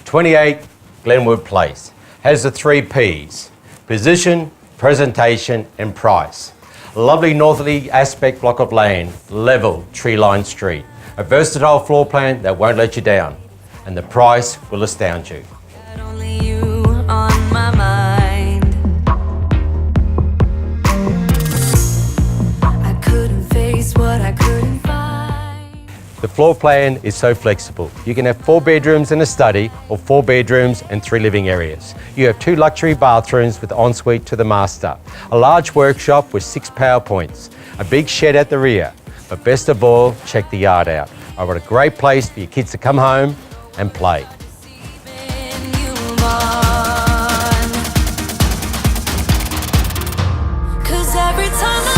28 Glenwood Place has the 3 Ps: position, presentation and price. A lovely northerly aspect block of land, level, tree-lined street. A versatile floor plan that won't let you down. And the price will astound you. Only you on my mind. I couldn't face what I couldn't find. The floor plan is so flexible. You can have 4 bedrooms and a study, or 4 bedrooms and 3 living areas. You have 2 luxury bathrooms with ensuite to the master, a large workshop with 6 power points, a big shed at the rear. But best of all, check the yard out. I've got a great place for your kids to come home and play. Cause every time